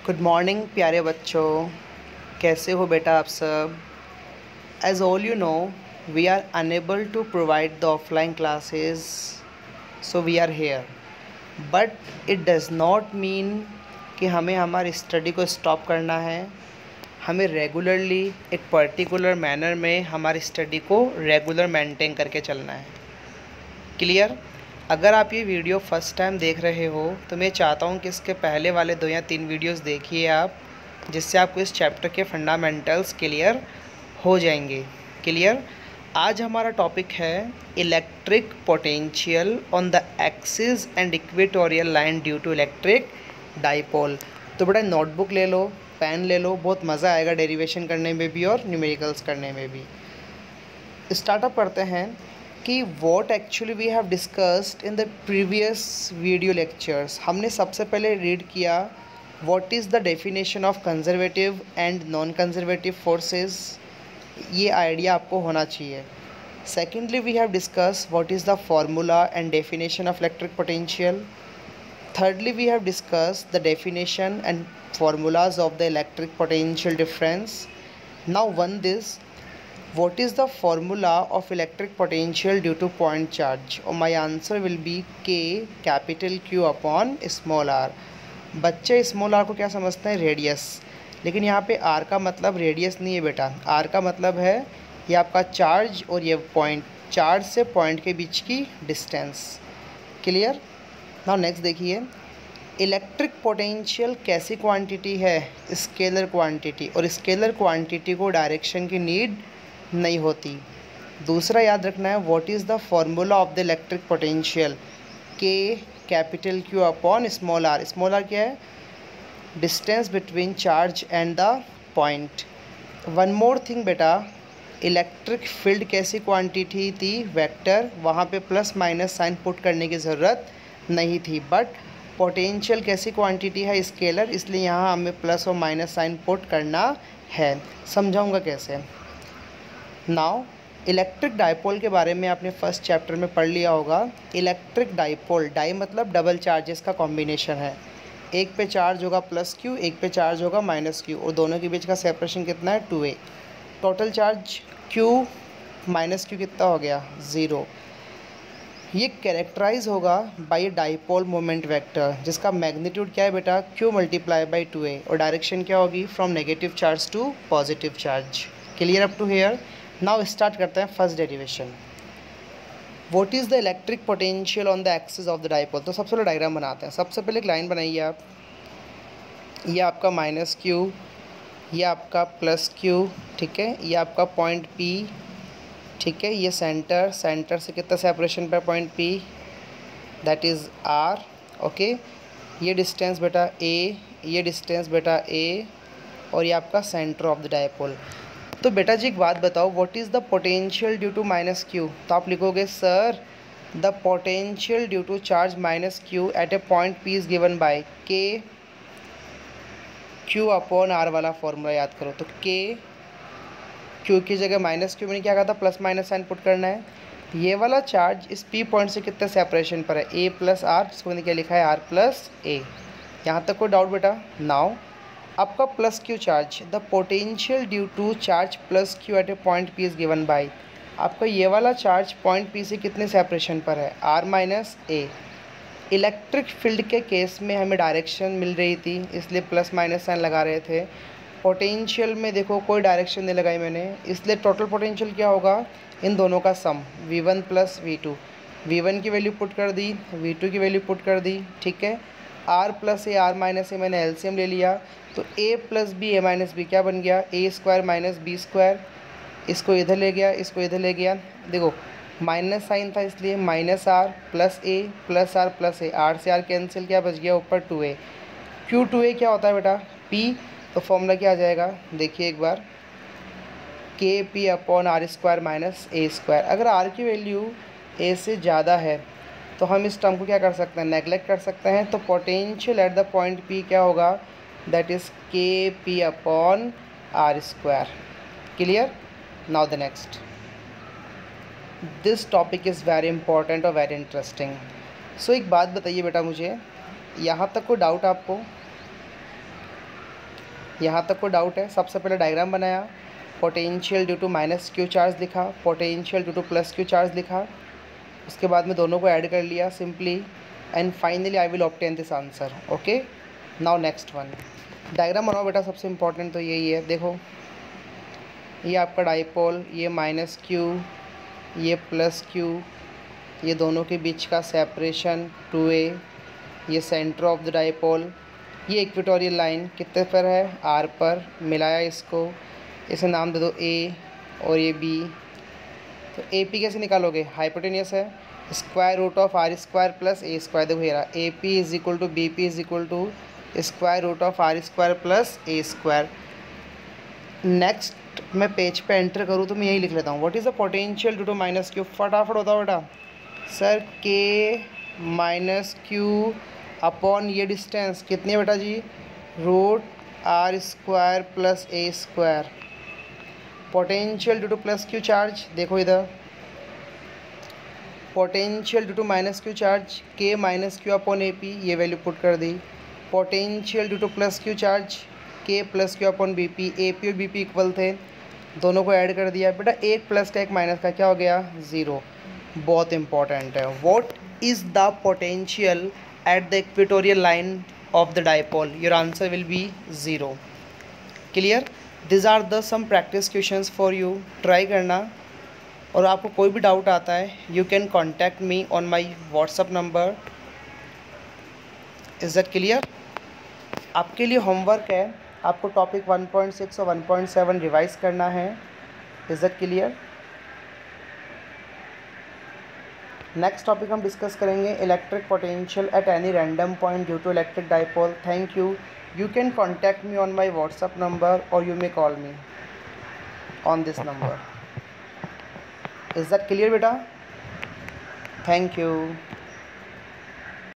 Good morning प्यारे बच्चों, कैसे हो बेटा आप सब। As all you know, we are unable to provide the offline classes, so we are here, but it does not mean कि हमें हमारी स्टडी को स्टॉप करना है। हमें रेगुलरली एक पर्टिकुलर मैनर में हमारी स्टडी को रेगुलर मेंटेन करके चलना है। क्लियर? अगर आप ये वीडियो फर्स्ट टाइम देख रहे हो तो मैं चाहता हूँ कि इसके पहले वाले 2 या 3 वीडियोस देखिए आप, जिससे आपको इस चैप्टर के फंडामेंटल्स क्लियर हो जाएंगे। क्लियर? आज हमारा टॉपिक है electric potential on the axis and equatorial line due to electric dipole. तो बेटा नोटबुक ले लो, पेन ले लो, बहुत मज़ा आएगा डेरिवेशन करने में भी और न्यूमेरिकल्स करने में भी। स्टार्टअप करते हैं कि what actually we have discussed in the previous video lectures. हमने सबसे पहले रीड किया what is the definition of conservative and non conservative forces. ये आइडिया आपको होना चाहिए। Secondly we have discuss what is the formula and definition of electric potential. Thirdly, we have discussed the definition and formulas of the electric potential difference. Now, one this, what is the formula of electric potential due to point charge? Or my answer will be K capital Q upon small r. बच्चे small are को क्या समझते हैं? Radius. लेकिन यहाँ पे are का मतलब रेडियस नहीं है बेटा, आर का मतलब है ये आपका चार्ज और ये पॉइंट, चार्ज से पॉइंट के बीच की डिस्टेंस। क्लियर? नाउ नेक्स्ट देखिए, इलेक्ट्रिक पोटेंशियल कैसी क्वांटिटी है? स्केलर क्वांटिटी, और स्केलर क्वांटिटी को डायरेक्शन की नीड नहीं होती। दूसरा याद रखना है what is the formula of the electric potential? K capital Q upon small r. Small r क्या है? Distance between charge and the point. One more thing बेटा, इलेक्ट्रिक फील्ड कैसी क्वांटिटी थी? वेक्टर। वहाँ पे प्लस माइनस साइन पुट करने की ज़रूरत नहीं थी। बट पोटेंशियल कैसी क्वांटिटी है? स्केलर, इसलिए यहाँ हमें प्लस और माइनस साइन पुट करना है। समझाऊंगा कैसे। नाउ इलेक्ट्रिक डाइपोल के बारे में आपने फर्स्ट चैप्टर में पढ़ लिया होगा। इलेक्ट्रिक डाइपोल, डाई मतलब डबल चार्जेस का कॉम्बिनेशन है। एक पे चार्ज होगा प्लस क्यू, एक पे चार्ज होगा माइनस क्यू, और दोनों के बीच का सेपरेशन कितना है? 2a। Total charge Q minus Q कितना हो गया? 0। ये कैरेक्टराइज होगा बाय डाइपोल मोमेंट वेक्टर, जिसका मैग्नीट्यूड क्या है बेटा? q मल्टीप्लाई बाई 2a, और डायरेक्शन क्या होगी? From negative charge to positive charge. Clear up to here? Now start करते हैं first derivation. What is the electric potential on the axis of the dipole? तो सबसे पहले डायग्राम बनाते हैं। सबसे पहले एक लाइन बनाइए आप। ये आपका माइनस क्यू, ये आपका प्लस क्यू, ठीक है, ये आपका पॉइंट P, ठीक है, ये सेंटर, सेंटर से कितना सेपरेशन पर point P, that is R। Okay, ये डिस्टेंस बेटा A, ये डिस्टेंस बेटा A, और ये आपका सेंटर ऑफ द डाइपोल। तो बेटा जी एक बात बताओ, what is the potential due to minus q? तो आप लिखोगे sir the potential due to charge minus q at a point P is given by K Q upon R वाला formula याद करो। तो K क्यू की जगह माइनस क्यू, मैंने क्या कहा था? प्लस माइनस साइन पुट करना है। ये वाला चार्ज इस P पॉइंट से कितने सेपरेशन पर है? A प्लस आर, जिसको मैंने क्या लिखा है? R plus A। यहाँ तक कोई डाउट बेटा? नाउ आपका plus Q charge, the potential due to charge plus Q at a point P is given by, आपका ये वाला चार्ज पॉइंट P से कितने सेपरेशन पर है? R minus A। Electric field के केस में हमें डायरेक्शन मिल रही थी, इसलिए प्लस माइनस साइन लगा रहे थे। पोटेंशियल में देखो कोई डायरेक्शन नहीं लगाई मैंने, इसलिए टोटल पोटेंशियल क्या होगा? इन दोनों का सम, V1 प्लस V2। V1 की वैल्यू पुट कर दी, V2 की वैल्यू पुट कर दी, ठीक है। R plus A, R minus A, मैंने एलसीएम ले लिया, तो A plus B, A minus B क्या बन गया? A square minus B square. इसको इधर ले गया, इसको इधर ले गया। देखो माइनस साइन था इसलिए minus R plus A plus R plus A, R से R कैंसिल, क्या बच गया? ऊपर 2a। Q 2a क्या होता है बेटा? P। तो फॉर्मूला क्या आ जाएगा? देखिए एक बार, K P upon R square minus A square. अगर आर की वैल्यू ए से ज़्यादा है तो हम इस टर्म को क्या कर सकते हैं? नेगलेक्ट कर सकते हैं। तो potential at the point P क्या होगा? That is K P upon R square. Clear? Now the next, this topic is very important और वेरी इंटरेस्टिंग। सो एक बात बताइए बेटा मुझे, यहाँ तक कोई डाउट आपको? यहाँ तक कोई डाउट है? सबसे पहले डायग्राम बनाया, potential due to minus Q charge लिखा, potential due to plus Q charge लिखा, उसके बाद में दोनों को ऐड कर लिया simply, and finally I will obtain this answer. Okay, now next one, diagram बनाओ बेटा, सबसे इम्पॉर्टेंट तो यही है। देखो ये आपका डाइपोल, ये माइनस क्यू, ये प्लस क्यू, ये दोनों के बीच का सेपरेशन 2a, ये सेंटर ऑफ द डाइपोल, ये इक्वेटोरियल लाइन कितने पर है? r पर, मिलाया इसको, इसे नाम दे दो a और ये b। तो AP कैसे निकालोगे? हाइपोटेनियस है, square root of r square plus a square. देखो ये रहा, AP is equal to BP is equal to square root of r square plus a square. Next मैं पेज पे एंटर करूँ तो मैं यही लिख लेता हूँ, what is the potential due to minus q. फटाफट होता बेटा sir, K minus Q upon ये डिस्टेंस कितनी है बेटा जी? Root r square plus a square. Potential due to plus Q charge, देखो इधर, potential due to minus Q charge K minus Q upon AP, ये वैल्यू पुट कर दी। Potential due to plus Q charge K plus Q upon BP, AP और BP equal थे, दोनों को add कर दिया बेटा, एक प्लस का एक माइनस का क्या हो गया? 0। बहुत इंपॉर्टेंट है, what is the potential at the equatorial line of the dipole? Your answer will be 0। Clear? These are the some practice questions for you, try करना। और आपको कोई भी डाउट आता है, you can contact me on my WhatsApp number. Is that clear? आपके लिए homework है, आपको टॉपिक 1.6 और 1.7 रिवाइज करना है। Is that clear? Next topic हम डिस्कस करेंगे electric potential at any random point due to electric dipole. Thank you. You can contact me on my WhatsApp number or you may call me on this number. Is that clear beta? Thank you.